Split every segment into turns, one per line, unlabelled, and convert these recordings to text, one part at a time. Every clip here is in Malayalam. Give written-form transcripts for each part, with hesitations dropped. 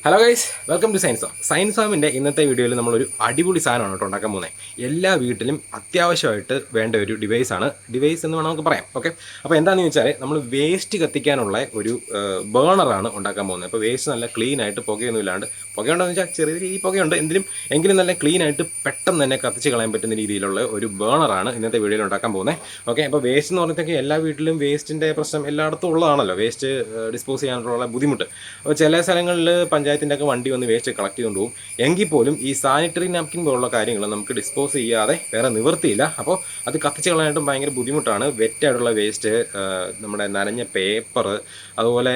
Hello guys, welcome to science farm. Science ഫാമിൻ്റെ ഇന്നത്തെ വീഡിയോയിൽ നമ്മളൊരു അടിപൊളി സാധനമാണ് കേട്ടോ ഉണ്ടാക്കാൻ പോകുന്നത്. എല്ലാ വീട്ടിലും അത്യാവശ്യമായിട്ട് വേണ്ട ഒരു ഡിവൈസാണ്. ഡിവൈസ് എന്ന് വേണം നമുക്ക് പറയാം. ഓക്കെ, അപ്പോൾ എന്താണെന്ന് വെച്ചാൽ നമ്മൾ വേസ്റ്റ് കത്തിക്കാനുള്ള ഒരു ബേണറാണ് ഉണ്ടാക്കാൻ പോകുന്നത്. അപ്പോൾ വേസ്റ്റ് നല്ല ക്ലീൻ ആയിട്ട് പുകയൊന്നും ഇല്ലാണ്ട്, പുകയുണ്ടെന്ന് വെച്ചാൽ ചെറിയ രീതിയിൽ പുകയുണ്ട്, എങ്കിലും നല്ല ക്ലീൻ ആയിട്ട് പെട്ടെന്ന് തന്നെ കത്തിച്ച് കളയാൻ പറ്റുന്ന രീതിയിലുള്ള ഒരു ബേണറാണ് ഇന്നത്തെ വീഡിയോയിൽ ഉണ്ടാക്കാൻ പോകുന്നത്. ഓക്കെ, അപ്പോൾ വേസ്റ്റ് എന്ന് പറഞ്ഞിട്ടൊക്കെ എല്ലാ വീട്ടിലും വേസ്റ്റിൻ്റെ പ്രശ്നം എല്ലായിടത്തും ഉള്ളതാണല്ലോ, വേസ്റ്റ് ഡിസ്പോസ് ചെയ്യാനുള്ള ബുദ്ധിമുട്ട്. അപ്പോൾ ചില സ്ഥലങ്ങളിൽ പഞ്ചായത്തിൻ്റെ ഒക്കെ വണ്ടി വന്ന് വേസ്റ്റ് കളക്ട് ചെയ്തുകൊണ്ട് പോകും. എങ്കിൽ പോലും ഈ സാനിറ്ററി നാപ്കിൻ പോലുള്ള കാര്യങ്ങൾ നമുക്ക് ഡിസ്പോസ് ചെയ്യാതെ വേറെ നിവൃത്തിയില്ല. അപ്പോൾ അത് കത്തിച്ച് കളയാനായിട്ടും ഭയങ്കര ബുദ്ധിമുട്ടാണ്. വെറ്റായിട്ടുള്ള വേസ്റ്റ്, നമ്മുടെ നനഞ്ഞ പേപ്പർ, അതുപോലെ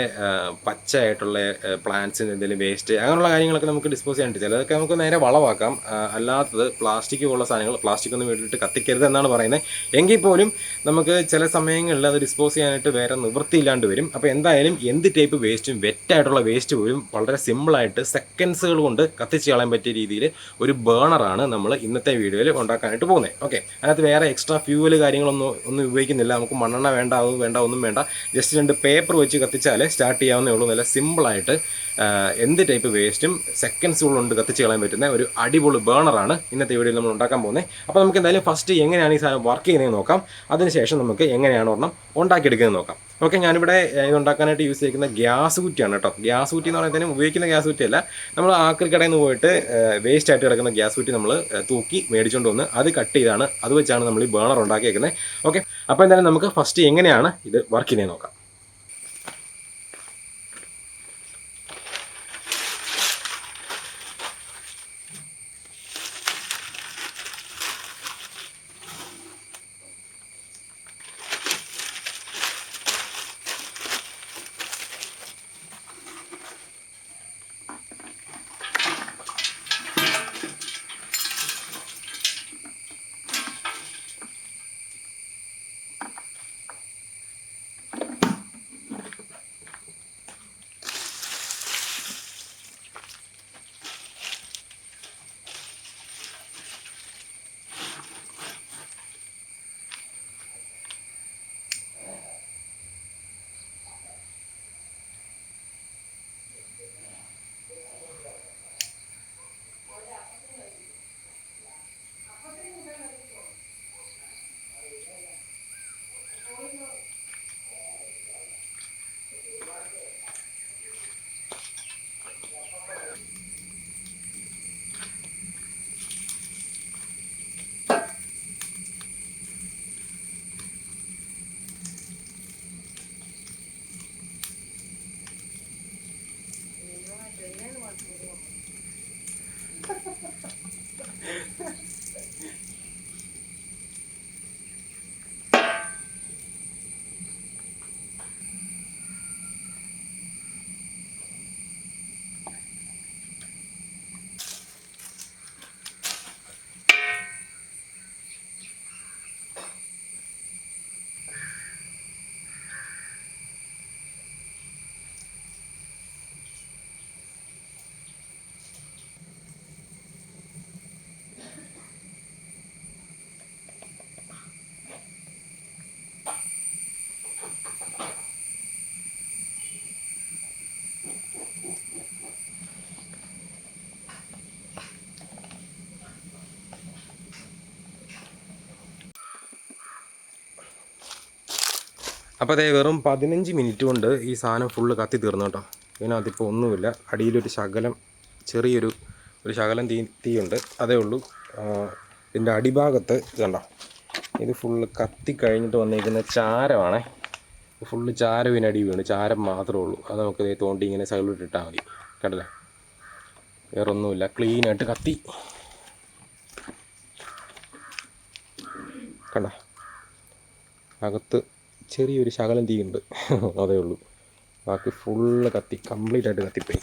പച്ചയായിട്ടുള്ള പ്ലാന്റ്സിന് എന്തെങ്കിലും വേസ്റ്റ്, അങ്ങനെയുള്ള കാര്യങ്ങളൊക്കെ നമുക്ക് ഡിസ്പോസ് ചെയ്യാനായിട്ട് ചിലതൊക്കെ നമുക്ക് നേരെ വളമാക്കാം. അല്ലാത്തത് പ്ലാസ്റ്റിക് പോലുള്ള സാധനങ്ങൾ, പ്ലാസ്റ്റിക് ഒന്നും വീട്ടിലിട്ട് കത്തിക്കരുത് എന്നാണ് പറയുന്നത്. എങ്കിൽ പോലും നമുക്ക് ചില സമയങ്ങളിൽ അത് ഡിസ്പോസ് ചെയ്യാനായിട്ട് വേറെ നിവൃത്തിയില്ലാണ്ട് വരും. അപ്പോൾ എന്തായാലും എന്ത് ടൈപ്പ് വേസ്റ്റും, വെറ്റായിട്ടുള്ള വേസ്റ്റ് പോലും വളരെ സിമ്പിളായിട്ട് സെക്കൻഡ്സുകൾ കൊണ്ട് കത്തിച്ച് കളയാൻ പറ്റിയ രീതിയിൽ ഒരു ബേണറാണ് നമ്മൾ ഇന്നത്തെ വീഡിയോയിൽ ഉണ്ടാക്കാനായിട്ട് പോകുന്നത്. ഓക്കെ, അതിനകത്ത് വേറെ എക്സ്ട്രാ ഫ്യൂവൽ കാര്യങ്ങളൊന്നും ഉപയോഗിക്കുന്നില്ല. നമുക്ക് മണ്ണെണ്ണ വേണ്ട, ഒന്നും വേണ്ട. ജസ്റ്റ് 2 പേപ്പർ വെച്ച് കത്തിച്ചാൽ സ്റ്റാർട്ട് ചെയ്യാവുന്നേ ഉള്ളൂ. നല്ല സിമ്പിളായിട്ട് എന്ത് ടൈപ്പ് വേസ്റ്റും സെക്കൻഡ്സുകൾ കൊണ്ട് കത്തിച്ച് കളയാൻ പറ്റുന്ന ഒരു അടിപൊളി ബേണറാണ് ഇന്നത്തെ വീഡിയോയിൽ നമ്മൾ ഉണ്ടാക്കാൻ പോകുന്നത്. അപ്പോൾ നമുക്ക് എന്തായാലും ഫസ്റ്റ് എങ്ങനെയാണ് ഈ സാധനം വർക്ക് ചെയ്യുന്നത് നോക്കാം. അതിനുശേഷം നമുക്ക് എങ്ങനെയാണ് ഒരെണ്ണം ഉണ്ടാക്കിയെടുക്കുന്നത് നോക്കാം. ഓക്കെ, ഞാനിവിടെ ഇത് ഉണ്ടാക്കാനായിട്ട് യൂസ് ചെയ്യുന്ന ഗ്യാസ് കുറ്റിയാണ് കേട്ടോ. ഗ്യാസ് കുറ്റി എന്ന് പറയുന്നതിന് ഉപയോഗിക്കുന്ന ഗ്യാസ് കുറ്റിയല്ല, നമ്മൾ ആക്രി കടയിൽ നിന്ന് പോയിട്ട് വേസ്റ്റ് ആയിട്ട് കിടക്കുന്ന ഗ്യാസ് കുറ്റി നമ്മൾ തൂക്കി മേടിച്ചുകൊണ്ട് വന്ന് അത് കട്ട് ചെയ്താണ്, അത് വെച്ചാണ് നമ്മൾ ഈ ബേണർ ഉണ്ടാക്കിയേക്കുന്നത്. ഓക്കെ, അപ്പോൾ എന്തായാലും നമുക്ക് ഫസ്റ്റ് എങ്ങനെയാണ് ഇത് വർക്ക് ചെയ്യുന്നത് നോക്കാം. അപ്പോൾ അതേ വെറും 15 മിനിറ്റ് കൊണ്ട് ഈ സാധനം ഫുള്ള് കത്തി തീർന്നു കേട്ടോ. ഇതിനകത്തിപ്പോൾ ഒന്നുമില്ല. അടിയിലൊരു ശകലം ചെറിയൊരു ശകലം തീയുണ്ട്, അതേ ഉള്ളൂ. ഇതിൻ്റെ അടിഭാഗത്ത് കണ്ടോ, ഇത് ഫുള്ള് കത്തി കഴിഞ്ഞിട്ട് വന്നിരിക്കുന്ന ചാരമാണേ. ഫുള്ള് ചാരം ഇതിനടി വീണ്, ചാരം മാത്രമേ ഉള്ളൂ. അത് നമുക്ക് തോണ്ടി ഇങ്ങനെ സൈഡിലിട്ടിട്ടാൽ മതി. കണ്ടല്ലേ, വേറൊന്നുമില്ല, ക്ലീനായിട്ട് കത്തി. കണ്ടോ, അകത്ത് ചെറിയൊരു ശകലം തീയുണ്ട്, അതേ ഉള്ളൂ. ബാക്കി ഫുള്ള് കത്തി, കംപ്ലീറ്റ് ആയിട്ട് കത്തിപ്പോയി.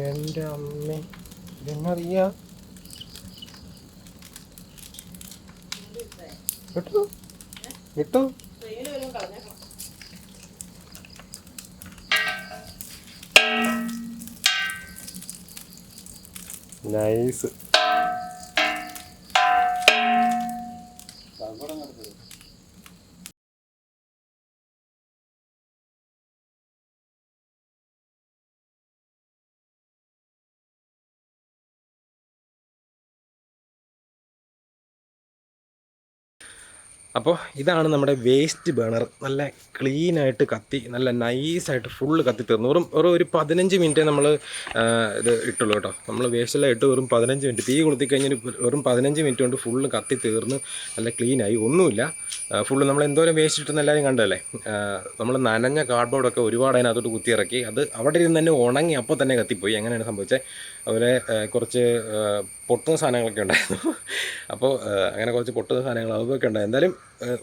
എൻ്റെ അമ്മ ഇതെന്നറിയാ കേട്ടോ കേട്ടോ നൈസ്. അപ്പോൾ ഇതാണ് നമ്മുടെ വേസ്റ്റ് ബേണർ. നല്ല ക്ലീനായിട്ട് കത്തി, നല്ല നൈസായിട്ട് ഫുള്ള് കത്തി തീർന്നു. ഒരു 15 മിനിറ്റ് നമ്മൾ ഇത് ഇട്ടുള്ളൂ കേട്ടോ. നമ്മൾ വേസ്റ്റെല്ലാം ഇട്ട് വെറും 15 മിനിറ്റ് തീ കൊളുത്തി കഴിഞ്ഞാൽ വെറും 15 മിനിറ്റ് കൊണ്ട് ഫുള്ള് കത്തി തീർന്ന് നല്ല ക്ലീനായി. ഒന്നുമില്ല, ഫുള്ള് നമ്മൾ എന്തോരം വേസ്റ്റ് ഇട്ടെന്ന് എല്ലാവരും കണ്ടല്ലേ. നമ്മൾ നനഞ്ഞ കാർഡ്ബോർഡൊക്കെ ഒരുപാട് അതിനകത്തോട്ട് കുത്തിയിറക്കി. അത് അവിടെ ഇരുന്ന് തന്നെ ഉണങ്ങി അപ്പോൾ തന്നെ കത്തിപ്പോയി. എങ്ങനെയാണ് സംഭവിച്ചത്? അതുപോലെ കുറച്ച് പൊട്ടുന്ന സാധനങ്ങളൊക്കെ ഉണ്ടായിരുന്നു. അപ്പോൾ അങ്ങനെ കുറച്ച് പൊട്ടുന്ന സാധനങ്ങൾ അതൊക്കെ ഉണ്ടായി. എന്തായാലും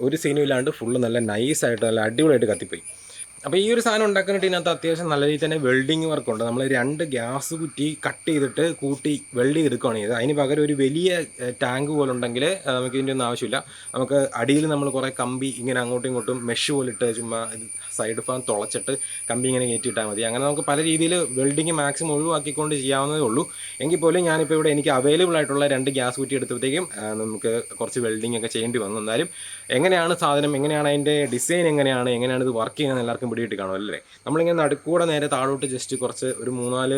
ഒരു സീനും ഇല്ലാണ്ട് ഫുള്ള് നല്ല നൈസായിട്ട് നല്ല അടിപൊളിയായിട്ട് കത്തിപ്പോയി. അപ്പോൾ ഈ ഒരു സാധനം ഉണ്ടാക്കാനായിട്ട് ഇതിനകത്ത് അത്യാവശ്യം നല്ല രീതിയിൽ തന്നെ വെൽഡിങ് വർക്കുണ്ട്. നമ്മൾ 2 ഗ്യാസ് കുറ്റി കട്ട് ചെയ്തിട്ട് കൂട്ടി വെൽഡ് ചെയ്തെടുക്കുകയാണ് ചെയ്തത്. അതിന് പകരം ഒരു വലിയ ടാങ്ക് പോലെ ഉണ്ടെങ്കിൽ നമുക്ക് ഇതിൻ്റെ ഒന്നും ആവശ്യമില്ല. നമുക്ക് അടിയിൽ നമ്മൾ കുറേ കമ്പി ഇങ്ങനെ അങ്ങോട്ടും ഇങ്ങോട്ടും മെഷ് പോലിട്ട് ചുമ്മാ സൈഡ് ഭാഗം തുളച്ചിട്ട് കമ്പി ഇങ്ങനെ കയറ്റിയിട്ടാൽ മതി. അങ്ങനെ നമുക്ക് പല രീതിയിൽ വെൽഡിങ് മാക്സിമം ഒഴിവാക്കിക്കൊണ്ട് ചെയ്യാവുന്നതേ ഉള്ളൂ. എങ്കിൽ പോലും ഞാനിപ്പോൾ ഇവിടെ എനിക്ക് അവൈലബിൾ ആയിട്ടുള്ള 2 ഗ്യാസ് കുറ്റി എടുത്തപ്പോഴത്തേക്കും നമുക്ക് കുറച്ച് വെൽഡിങ് ഒക്കെ ചെയ്യേണ്ടി വന്നു. എന്നാലും എങ്ങനെയാണ് സാധനം, എങ്ങനെയാണ് അതിൻ്റെ ഡിസൈൻ, എങ്ങനെയാണ് ഇത് വർക്ക് ചെയ്യുന്നത് എല്ലാവർക്കും പിടിയിട്ട് കാണുമല്ലേ. നമ്മളിങ്ങനെ നടുക്കൂടെ നേരെ താഴോട്ട് ജസ്റ്റ് കുറച്ച് ഒരു 3-4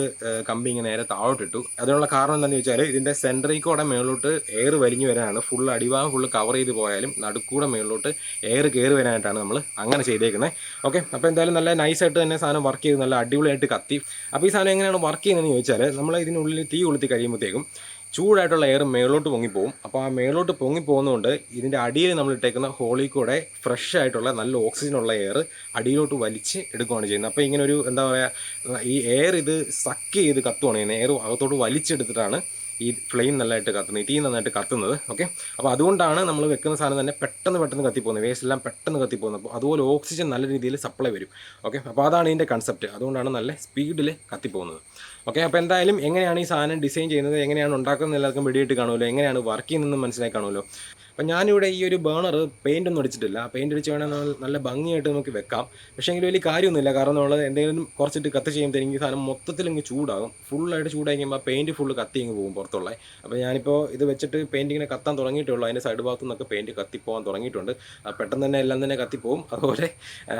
കമ്പി ഇങ്ങനെ നേരെ താഴോട്ടിട്ടു. അതിനുള്ള കാരണം എന്താണെന്ന് വെച്ചാൽ ഇതിൻ്റെ സെൻറ്ററിൽ കൂടെ മേളിലോട്ട് എയർ വലിഞ്ഞു വരാനാണ്. ഫുള്ള് അടിഭാഗം ഫുള്ള് കവർ ചെയ്ത് പോയാലും നടുക്കൂടെ മേളിലോട്ട് എയർ കയറി വരാനായിട്ടാണ് നമ്മൾ അങ്ങനെ ചെയ്തേക്കുന്നത്. ഓക്കെ, അപ്പോൾ എന്തായാലും നല്ല നൈസായിട്ട് തന്നെ സാധനം വർക്ക് ചെയ്ത് നല്ല അടിപൊളിയായിട്ട് കത്തി. അപ്പോൾ ഈ സാധനം എങ്ങനെയാണ് വർക്ക് ചെയ്യുന്നതെന്ന് ചോദിച്ചാൽ, നമ്മൾ ഇതിനുള്ളിൽ തീ കൊളുത്തി കഴിയുമ്പോഴത്തേക്കും ചൂടായിട്ടുള്ള എയർ മേളിലോട്ട് പൊങ്ങിപ്പോവും. അപ്പോൾ ആ മേളിലോട്ട് പൊങ്ങിപ്പോകുന്നതുകൊണ്ട് ഇതിൻ്റെ അടിയിൽ നമ്മൾ ഇട്ടേക്കുന്ന ഹോളിൽ കൂടെ ഫ്രഷ് ആയിട്ടുള്ള നല്ല ഓക്സിജനുള്ള എയർ അടിയിലോട്ട് വലിച്ച് എടുക്കുകയാണ് ചെയ്യുന്നത്. അപ്പോൾ ഇങ്ങനെ ഒരു എന്താ പറയുക, ഈ എയർ ഇത് സക്ക് ചെയ്ത് കത്തുകയാണ് ചെയ്യുന്നത്. എയർ അകത്തോട്ട് വലിച്ചെടുത്തിട്ടാണ് ഈ ഫ്ലെയിം നല്ലതായിട്ട് കത്തുന്നത്, ഈ തീ നന്നായിട്ട് കത്തുന്നത്. ഓക്കെ, അപ്പോൾ അതുകൊണ്ടാണ് നമ്മൾ വെക്കുന്ന സാധനം തന്നെ പെട്ടെന്ന് കത്തിപ്പോകുന്നത്, വേസ്റ്റ് എല്ലാം പെട്ടെന്ന് കത്തിപ്പോകുന്നത്. അപ്പോൾ അതുപോലെ ഓക്സിജൻ നല്ല രീതിയിൽ സപ്ലൈ വരും. ഓക്കെ, അപ്പോൾ അതാണ് ഇതിൻ്റെ കൺസെപ്റ്റ്. അതുകൊണ്ടാണ് നല്ല സ്പീഡിൽ കത്തിപ്പോകുന്നത്. ഓക്കെ, അപ്പോൾ എന്തായാലും എങ്ങനെയാണ് ഈ സാധനം ഡിസൈൻ ചെയ്യുന്നത്, എങ്ങനെയാണ് ഉണ്ടാക്കുന്നത് എല്ലാവർക്കും വെടിയിട്ട് കാണുമല്ലോ, എങ്ങനെയാണ് വർക്ക് ചെയ്യുന്നതെന്ന് മനസ്സിലാക്കി കാണുമല്ലോ. അപ്പം ഞാനിവിടെ ഈ ഒരു ബേണർ പെയിൻ്റ് ഒന്നും അടിച്ചിട്ടില്ല. പെയിൻ്റ് അടിച്ച് വേണമെങ്കിൽ നല്ല ഭംഗിയായിട്ട് നമുക്ക് വെക്കാം. പക്ഷേ എങ്കിലും വലിയ കാര്യമൊന്നുമില്ല. കാരണം നമ്മൾ എന്തെങ്കിലും കുറച്ചിട്ട് കത്ത് ചെയ്യുമ്പോഴത്തേക്കും ഈ സാധനം മൊത്തത്തിൽ ഇങ്ങ് ചൂടാകും. ഫുള്ളായിട്ട് ചൂടായി കഴിയുമ്പോൾ പെയിൻറ്റ് ഫുള്ള് കത്തി ഇങ്ങ് പോകും പുറത്തുള്ള. അപ്പോൾ ഞാനിപ്പോൾ ഇത് വെച്ചിട്ട് പെയിൻറ്റ് ഇങ്ങനെ കത്താൻ തുടങ്ങിയിട്ടുള്ളൂ. അതിൻ്റെ സൈഡ് ഭാഗത്തു നിന്നൊക്കെ പെയിൻറ്റ് കത്തിപ്പോകാൻ തുടങ്ങിയിട്ടുണ്ട്. പെട്ടെന്ന് തന്നെ എല്ലാം തന്നെ കത്തിപ്പോവും. അതുപോലെ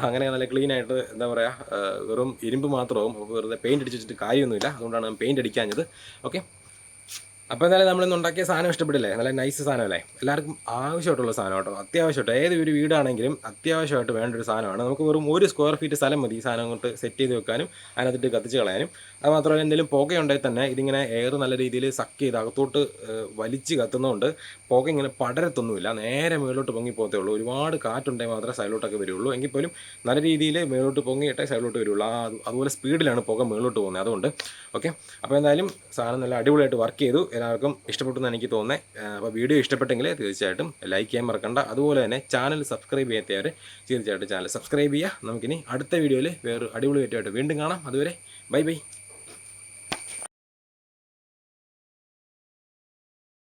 അങ്ങനെ നല്ല ക്ലീനായിട്ട് എന്താ പറയുക, വെറും ഇരുമ്പ് മാത്രമാവും. അപ്പോൾ വെറുതെ പെയിൻറ്റ് അടിച്ച് വെച്ചിട്ട് കാര്യമൊന്നുമില്ല. അതുകൊണ്ടാണ് ഞാൻ പെയിൻറ്റ് അടിക്കാഞ്ഞത്. ഓക്കെ, അപ്പോൾ എന്തായാലും നമ്മളിന്ന് ഉണ്ടാക്കിയ സാധനം ഇഷ്ടപ്പെട്ടില്ലേ? നല്ല നൈസ് സാധനമല്ലേ? എല്ലാവർക്കും ആവശ്യമായിട്ടുള്ള സാധനം കേട്ടോ. അത്യാവശ്യമായിട്ട് ഏത് ഒരു വീടാണെങ്കിലും അത്യാവശ്യമായിട്ട് വേണ്ട ഒരു സാധനമാണ്. നമുക്ക് വെറും 1 സ്ക്വയർ ഫീറ്റ് സ്ഥലം മതി ഈ സാധനം കൊണ്ട് സെറ്റ് ചെയ്ത് വെക്കാനും അതിനകത്തിട്ട് കത്തിച്ച് കളയാനും. അത് മാത്രമല്ല എന്തെങ്കിലും പുകയുണ്ടെങ്കിൽ തന്നെ ഇതിങ്ങനെ എയർ നല്ല രീതിയിൽ സക്ക് ചെയ്ത് അകത്തോട്ട് വലിച്ച് കത്തുന്നതുകൊണ്ട് പുക ഇങ്ങനെ പടരത്തൊന്നുമില്ല. നേരെ മേലോട്ട് പൊങ്ങി പോകത്തേ ഉള്ളൂ. ഒരുപാട് കാറ്റുണ്ടെങ്കിൽ മാത്രമേ സൈഡിലോട്ടൊക്കെ വരുള്ളൂ. എങ്കിൽ പോലും നല്ല രീതിയിൽ മേലോട്ട് പൊങ്ങിയിട്ടേ സൈഡിലോട്ട് വരുള്ളൂ. അതുപോലെ സ്പീഡിലാണ് പുക മേലോട്ട് പോകുന്നത്. അതുകൊണ്ട് ഓക്കെ, അപ്പോൾ എന്തായാലും സാധനം നല്ല അടിപൊളിയായിട്ട് വർക്ക് ചെയ്തു. എല്ലാവർക്കും ഇഷ്ടപ്പെട്ടെന്ന് എനിക്ക് തോന്നുന്നത്. അപ്പോൾ വീഡിയോ ഇഷ്ടപ്പെട്ടെങ്കിൽ തീർച്ചയായിട്ടും ലൈക്ക് ചെയ്യാൻ മറക്കണ്ട. അതുപോലെ തന്നെ ചാനൽ സബ്സ്ക്രൈബ് ചെയ്യാത്തവർ തീർച്ചയായിട്ടും ചാനൽ സബ്സ്ക്രൈബ് ചെയ്യുക. നമുക്കിനി അടുത്ത വീഡിയോയിൽ വേറൊരു അടിപൊളി വീഡിയോ ആയിട്ട് വീണ്ടും കാണാം. അതുവരെ ബൈ ബൈ.